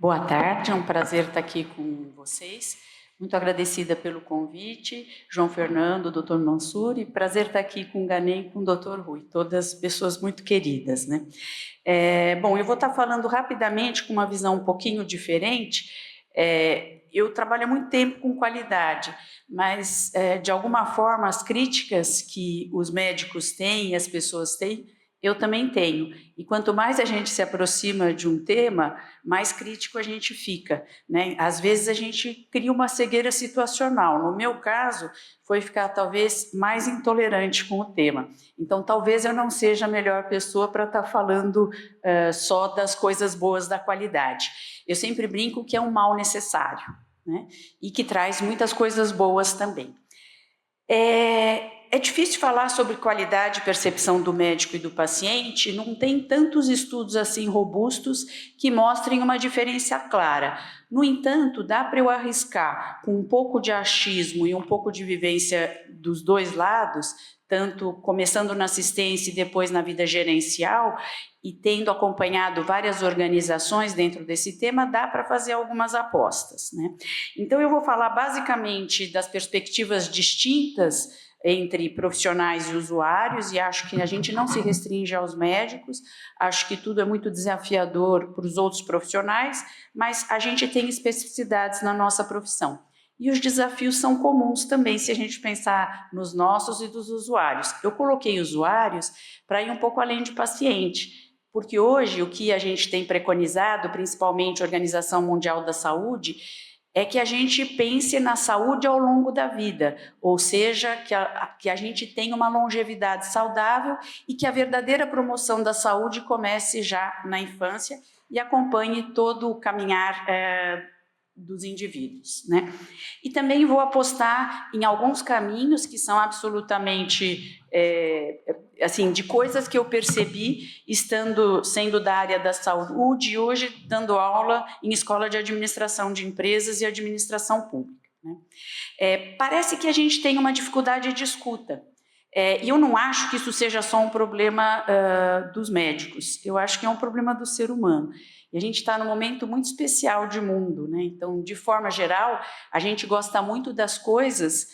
Boa tarde, é um prazer estar aqui com vocês. Muito agradecida pelo convite, João Fernando, doutor Mansur, e prazer estar aqui com o Ganem e com o doutor Rui, todas pessoas muito queridas, né? Bom, eu vou estar falando rapidamente com uma visão um pouquinho diferente. Eu trabalho há muito tempo com qualidade, mas, de alguma forma, as críticas que os médicos têm, as pessoas têm, eu também tenho. E quanto mais a gente se aproxima de um tema, mais crítico a gente fica, né? Às vezes a gente cria uma cegueira situacional. No meu caso, foi ficar talvez mais intolerante com o tema. Então, talvez eu não seja a melhor pessoa para estar falando só das coisas boas da qualidade. Eu sempre brinco que é um mal necessário, né? E que traz muitas coisas boas também. É difícil falar sobre qualidade e percepção do médico e do paciente, não tem tantos estudos assim robustos que mostrem uma diferença clara. No entanto, dá para eu arriscar com um pouco de achismo e um pouco de vivência dos dois lados, tanto começando na assistência e depois na vida gerencial, e tendo acompanhado várias organizações dentro desse tema, dá para fazer algumas apostas, né? Então, eu vou falar basicamente das perspectivas distintas entre profissionais e usuários, e acho que a gente não se restringe aos médicos, acho que tudo é muito desafiador para os outros profissionais, mas a gente tem especificidades na nossa profissão. E os desafios são comuns também, se a gente pensar nos nossos e dos usuários. Eu coloquei usuários para ir um pouco além de paciente, porque hoje o que a gente tem preconizado, principalmente a Organização Mundial da Saúde, é que a gente pense na saúde ao longo da vida, ou seja, que a gente tenha uma longevidade saudável e que a verdadeira promoção da saúde comece já na infância e acompanhe todo o caminhar dos indivíduos, né? E também vou apostar em alguns caminhos que são absolutamente assim, de coisas que eu percebi sendo da área da saúde e hoje dando aula em escola de administração de empresas e administração pública, né? Parece que a gente tem uma dificuldade de escuta. E eu não acho que isso seja só um problema dos médicos, eu acho que é um problema do ser humano. E a gente está num momento muito especial de mundo, né? Então, de forma geral, a gente gosta muito das coisas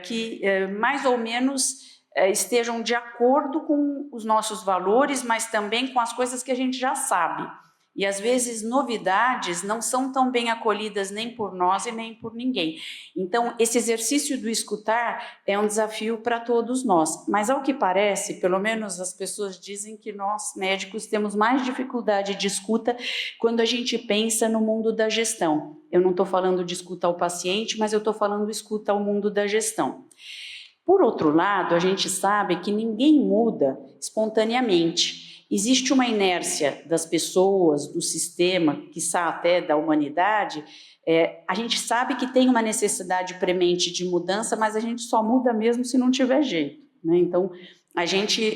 que mais ou menos estejam de acordo com os nossos valores, mas também com as coisas que a gente já sabe. E, às vezes, novidades não são tão bem acolhidas nem por nós e nem por ninguém. Então, esse exercício do escutar é um desafio para todos nós. Mas, ao que parece, pelo menos as pessoas dizem que nós, médicos, temos mais dificuldade de escuta quando a gente pensa no mundo da gestão. Eu não estou falando de escuta ao paciente, mas eu estou falando de escuta ao mundo da gestão. Por outro lado, a gente sabe que ninguém muda espontaneamente. Existe uma inércia das pessoas, do sistema, quiçá até da humanidade. A gente sabe que tem uma necessidade premente de mudança, mas a gente só muda mesmo se não tiver jeito, né? Então, a gente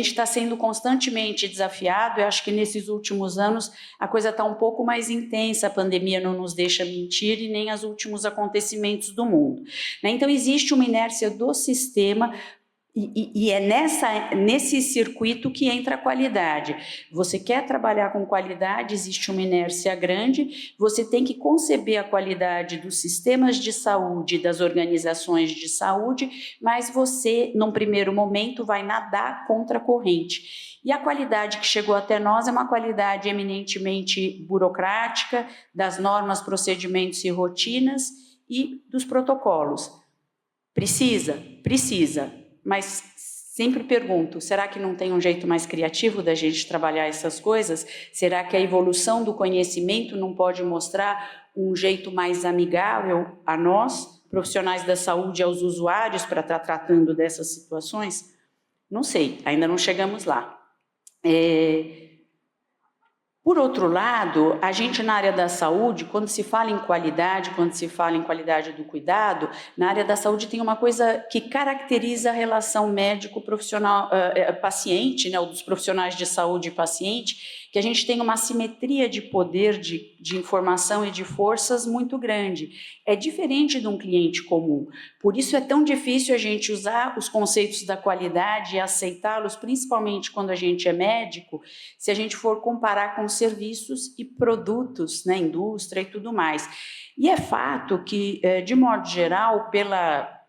está sendo constantemente desafiado. Eu acho que nesses últimos anos a coisa está um pouco mais intensa, a pandemia não nos deixa mentir e nem os últimos acontecimentos do mundo, né? Então, existe uma inércia do sistema. E é nesse circuito que entra a qualidade. Você quer trabalhar com qualidade, existe uma inércia grande, você tem que conceber a qualidade dos sistemas de saúde, das organizações de saúde, mas você, num primeiro momento, vai nadar contra a corrente. E a qualidade que chegou até nós é uma qualidade eminentemente burocrática, das normas, procedimentos e rotinas e dos protocolos. Precisa? Precisa. Mas sempre pergunto, será que não tem um jeito mais criativo da gente trabalhar essas coisas? Será que a evolução do conhecimento não pode mostrar um jeito mais amigável a nós, profissionais da saúde, aos usuários, para estar tratando dessas situações? Não sei, ainda não chegamos lá. Por outro lado, a gente na área da saúde, quando se fala em qualidade do cuidado, na área da saúde tem uma coisa que caracteriza a relação médico-profissional, paciente, né, ou dos profissionais de saúde e paciente, porque a gente tem uma assimetria de poder, de informação e de forças muito grande. É diferente de um cliente comum, por isso é tão difícil a gente usar os conceitos da qualidade e aceitá-los, principalmente quando a gente é médico, se a gente for comparar com serviços e produtos, né, indústria e tudo mais. E é fato que, de modo geral,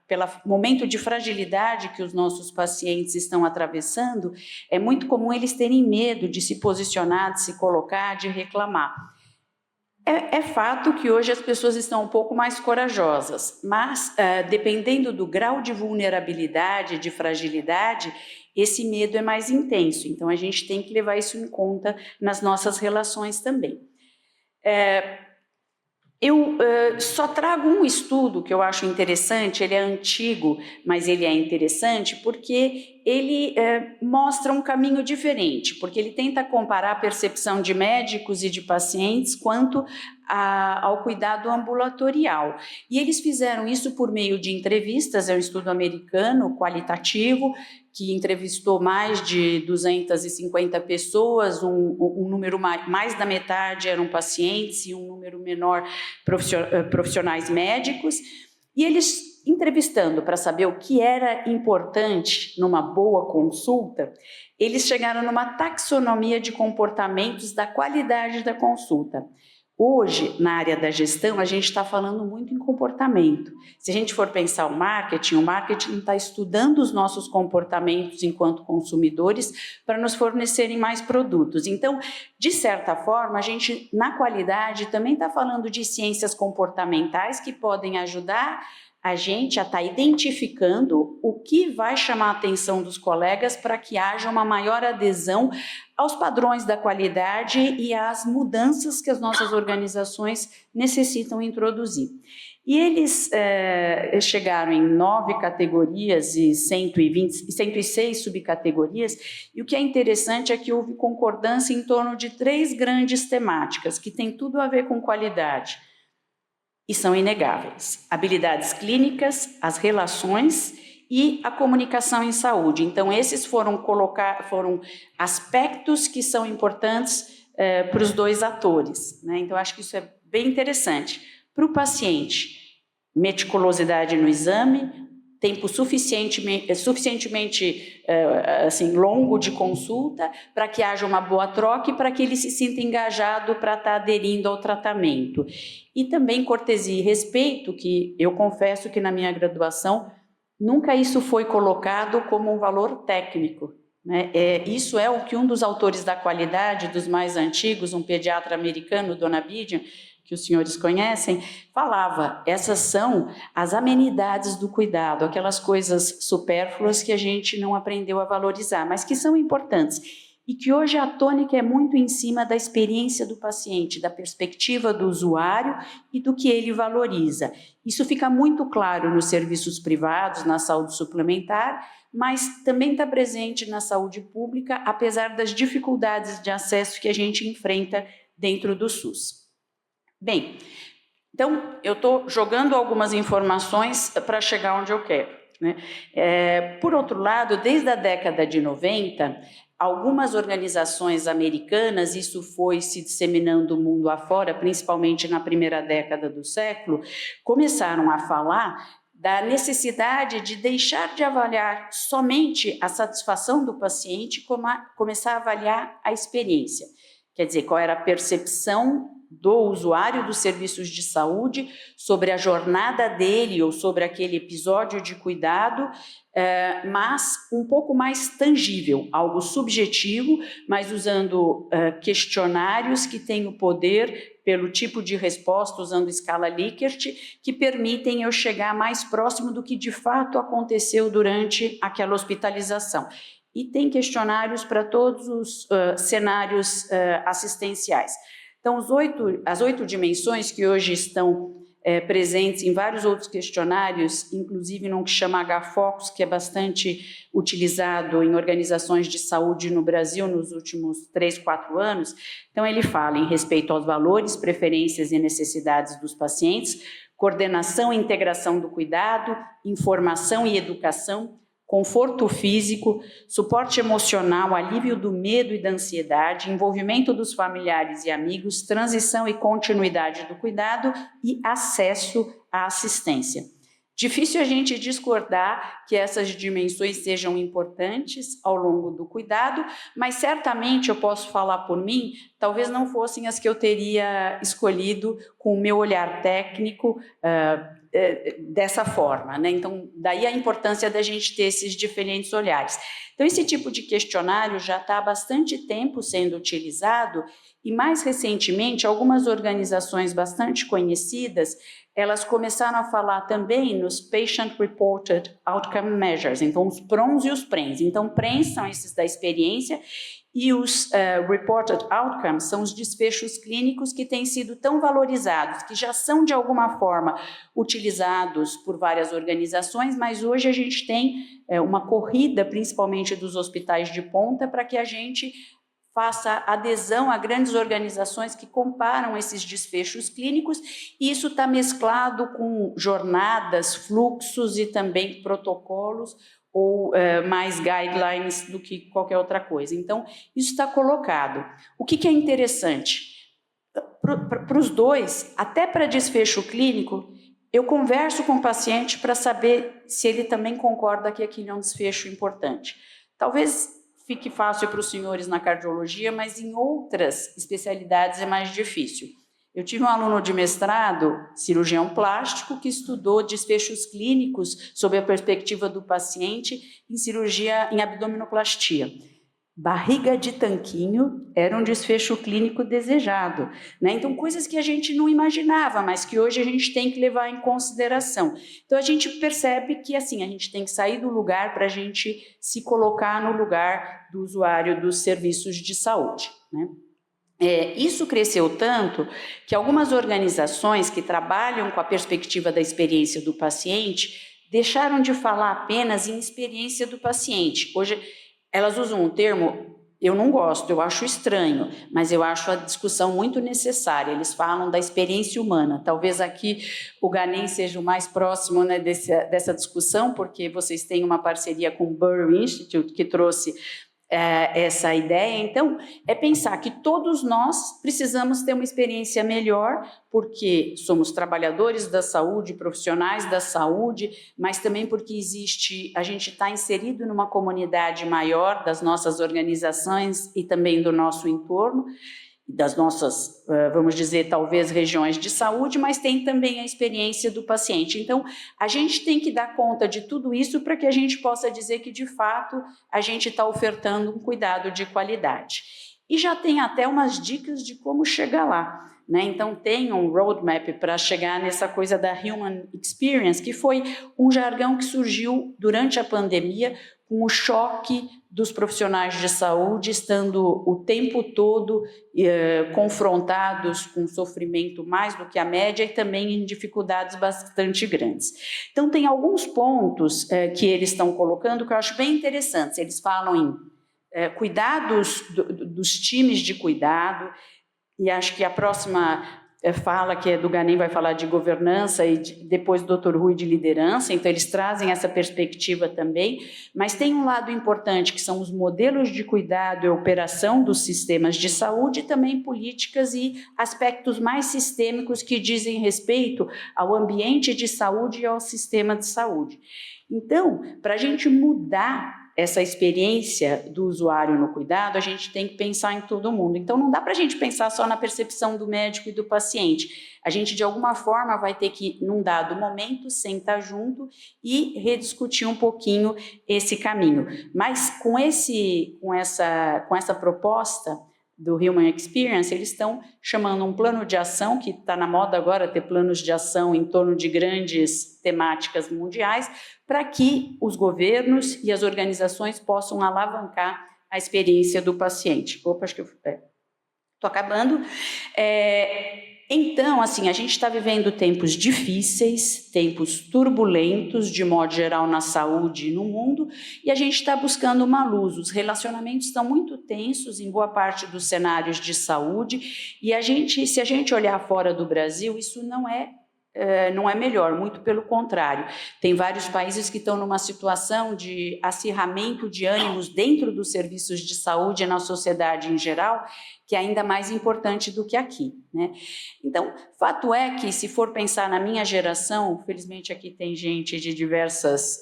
pelo momento de fragilidade que os nossos pacientes estão atravessando, é muito comum eles terem medo de se posicionar, de se colocar, de reclamar. É fato que hoje as pessoas estão um pouco mais corajosas, mas dependendo do grau de vulnerabilidade, de fragilidade, esse medo é mais intenso. Então a gente tem que levar isso em conta nas nossas relações também. Eu só trago um estudo que eu acho interessante, ele é antigo, mas ele é interessante porque ele mostra um caminho diferente, porque ele tenta comparar a percepção de médicos e de pacientes quanto ao cuidado ambulatorial. E eles fizeram isso por meio de entrevistas, é um estudo americano, qualitativo, que entrevistou mais de 250 pessoas, um número mais da metade eram pacientes e um número menor profissionais médicos, e eles entrevistando para saber o que era importante numa boa consulta, eles chegaram numa taxonomia de comportamentos da qualidade da consulta. Hoje, na área da gestão, a gente está falando muito em comportamento. Se a gente for pensar o marketing está estudando os nossos comportamentos enquanto consumidores para nos fornecerem mais produtos. Então, de certa forma, a gente, na qualidade, também está falando de ciências comportamentais que podem ajudar a gente a estar identificando o que vai chamar a atenção dos colegas para que haja uma maior adesão aos padrões da qualidade e às mudanças que as nossas organizações necessitam introduzir. E eles chegaram em 9 categorias e 106 subcategorias, e o que é interessante é que houve concordância em torno de 3 grandes temáticas, que têm tudo a ver com qualidade, e são inegáveis: habilidades clínicas, as relações e a comunicação em saúde. Então, esses foram aspectos que são importantes para os 2 atores, né? Então, acho que isso é bem interessante. Para o paciente, meticulosidade no exame, tempo suficientemente longo de consulta, para que haja uma boa troca e para que ele se sinta engajado para estar aderindo ao tratamento. E também cortesia e respeito, que eu confesso que na minha graduação nunca isso foi colocado como um valor técnico, né? Isso é o que um dos autores da qualidade, dos mais antigos, um pediatra americano, Dona Bidian, que os senhores conhecem, falava: essas são as amenidades do cuidado, aquelas coisas supérfluas que a gente não aprendeu a valorizar, mas que são importantes, e que hoje a tônica é muito em cima da experiência do paciente, da perspectiva do usuário e do que ele valoriza. Isso fica muito claro nos serviços privados, na saúde suplementar, mas também está presente na saúde pública, apesar das dificuldades de acesso que a gente enfrenta dentro do SUS. Bem, então eu estou jogando algumas informações para chegar onde eu quero, né? Por outro lado, desde a década de 90, algumas organizações americanas, isso foi se disseminando mundo afora, principalmente na primeira década do século, começaram a falar da necessidade de deixar de avaliar somente a satisfação do paciente, começar a avaliar a experiência. Quer dizer, qual era a percepção do usuário dos serviços de saúde sobre a jornada dele ou sobre aquele episódio de cuidado, mas um pouco mais tangível, algo subjetivo, mas usando questionários que têm o poder, pelo tipo de resposta, usando escala Likert, que permitem eu chegar mais próximo do que de fato aconteceu durante aquela hospitalização. E tem questionários para todos os cenários assistenciais. Então, as 8 dimensões que hoje estão presentes em vários outros questionários, inclusive num que chama HFOCUS, que é bastante utilizado em organizações de saúde no Brasil nos últimos 3, 4 anos. Então, ele fala em respeito aos valores, preferências e necessidades dos pacientes, coordenação e integração do cuidado, informação e educação, conforto físico, suporte emocional, alívio do medo e da ansiedade, envolvimento dos familiares e amigos, transição e continuidade do cuidado e acesso à assistência. Difícil a gente discordar que essas dimensões sejam importantes ao longo do cuidado, mas certamente eu posso falar por mim, talvez não fossem as que eu teria escolhido com o meu olhar técnico dessa forma, né? Então, daí a importância da gente ter esses diferentes olhares. Então, esse tipo de questionário já está há bastante tempo sendo utilizado e, mais recentemente, algumas organizações bastante conhecidas elas começaram a falar também nos Patient Reported Outcome Measures, então os PRONs e os PRENs. Então, PRENs são esses da experiência e os Reported Outcomes são os desfechos clínicos que têm sido tão valorizados, que já são de alguma forma utilizados por várias organizações, mas hoje a gente tem uma corrida, principalmente dos hospitais de ponta, para que a gente faça adesão a grandes organizações que comparam esses desfechos clínicos, e isso está mesclado com jornadas, fluxos e também protocolos ou mais guidelines do que qualquer outra coisa. Então, isso está colocado. O que é interessante? Para os dois, até para desfecho clínico, eu converso com o paciente para saber se ele também concorda que aquilo é um desfecho importante. Talvez fique fácil para os senhores na cardiologia, mas em outras especialidades é mais difícil. Eu tive um aluno de mestrado, cirurgião plástico, que estudou desfechos clínicos sob a perspectiva do paciente em cirurgia em abdominoplastia. Barriga de tanquinho era um desfecho clínico desejado, né? Então, coisas que a gente não imaginava, mas que hoje a gente tem que levar em consideração. Então, a gente percebe que, assim, a gente tem que sair do lugar para a gente se colocar no lugar do usuário dos serviços de saúde, né? Isso cresceu tanto que algumas organizações que trabalham com a perspectiva da experiência do paciente deixaram de falar apenas em experiência do paciente. Hoje, elas usam um termo, eu não gosto, eu acho estranho, mas eu acho a discussão muito necessária. Eles falam da experiência humana. Talvez aqui o GANEM seja o mais próximo, né, dessa discussão, porque vocês têm uma parceria com o Burr Institute, que trouxe essa ideia. Então, é pensar que todos nós precisamos ter uma experiência melhor, porque somos trabalhadores da saúde, profissionais da saúde, mas também porque a gente está inserido numa comunidade maior das nossas organizações e também do nosso entorno, das nossas, vamos dizer, talvez regiões de saúde, mas tem também a experiência do paciente. Então, a gente tem que dar conta de tudo isso para que a gente possa dizer que, de fato, a gente está ofertando um cuidado de qualidade. E já tem até umas dicas de como chegar lá, né? Então, tem um roadmap para chegar nessa coisa da Human Experience, que foi um jargão que surgiu durante a pandemia, com o choque dos profissionais de saúde estando o tempo todo confrontados com sofrimento mais do que a média e também em dificuldades bastante grandes. Então, tem alguns pontos que eles estão colocando que eu acho bem interessantes. Eles falam em cuidados dos times de cuidado, e acho que a próxima fala que do GANEM vai falar de governança e depois do Dr. Rui de liderança, então eles trazem essa perspectiva também, mas tem um lado importante que são os modelos de cuidado e operação dos sistemas de saúde e também políticas e aspectos mais sistêmicos que dizem respeito ao ambiente de saúde e ao sistema de saúde. Então, para a gente mudar essa experiência do usuário no cuidado, a gente tem que pensar em todo mundo. Então, não dá para a gente pensar só na percepção do médico e do paciente. A gente, de alguma forma, vai ter que, num dado momento, sentar junto e rediscutir um pouquinho esse caminho. Mas com essa proposta do Human Experience, eles estão chamando um plano de ação, que está na moda agora ter planos de ação em torno de grandes temáticas mundiais, para que os governos e as organizações possam alavancar a experiência do paciente. Opa, acho que eu estou acabando. Então, assim, a gente está vivendo tempos difíceis, tempos turbulentos, de modo geral, na saúde e no mundo, e a gente está buscando uma luz. Os relacionamentos estão muito tensos em boa parte dos cenários de saúde, e se a gente olhar fora do Brasil, isso não é não é melhor, muito pelo contrário. Tem vários países que estão numa situação de acirramento de ânimos dentro dos serviços de saúde e na sociedade em geral, que é ainda mais importante do que aqui, né? Então, fato é que, se for pensar na minha geração, felizmente aqui tem gente de diversas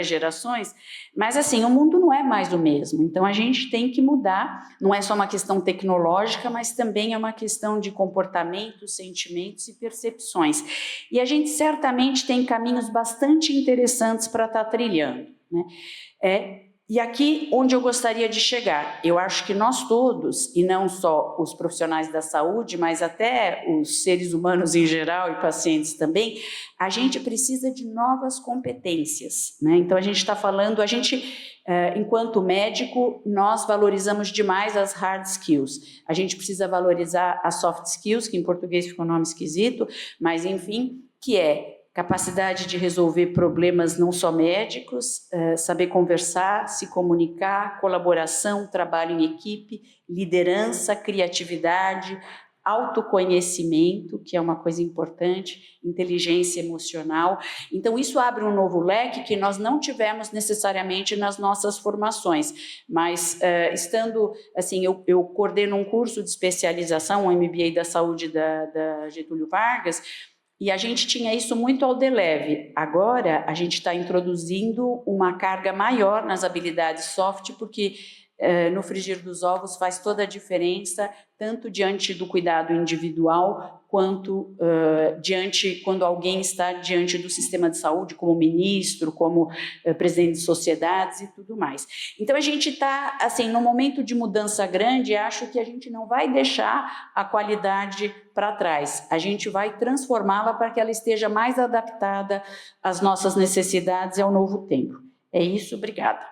gerações, mas assim, o mundo não é mais o mesmo, então a gente tem que mudar, não é só uma questão tecnológica, mas também é uma questão de comportamentos, sentimentos e percepções. E a gente certamente tem caminhos bastante interessantes para estar trilhando, né? E aqui onde eu gostaria de chegar, eu acho que nós todos, e não só os profissionais da saúde, mas até os seres humanos em geral e pacientes também, a gente precisa de novas competências, né? Então a gente está falando, enquanto médico, nós valorizamos demais as hard skills, a gente precisa valorizar as soft skills, que em português ficou um nome esquisito, mas enfim, que é capacidade de resolver problemas não só médicos, saber conversar, se comunicar, colaboração, trabalho em equipe, liderança, criatividade, autoconhecimento, que é uma coisa importante, inteligência emocional. Então, isso abre um novo leque que nós não tivemos necessariamente nas nossas formações, mas estando, assim, eu coordeno um curso de especialização, um MBA da saúde da Getúlio Vargas, e a gente tinha isso muito ao de leve. Agora, a gente está introduzindo uma carga maior nas habilidades soft, porque no frigir dos ovos faz toda a diferença, tanto diante do cuidado individual, quanto quando alguém está diante do sistema de saúde, como ministro, como presidente de sociedades e tudo mais. Então, a gente está, assim, num momento de mudança grande, e acho que a gente não vai deixar a qualidade para trás, a gente vai transformá-la para que ela esteja mais adaptada às nossas necessidades e ao novo tempo. É isso, obrigada.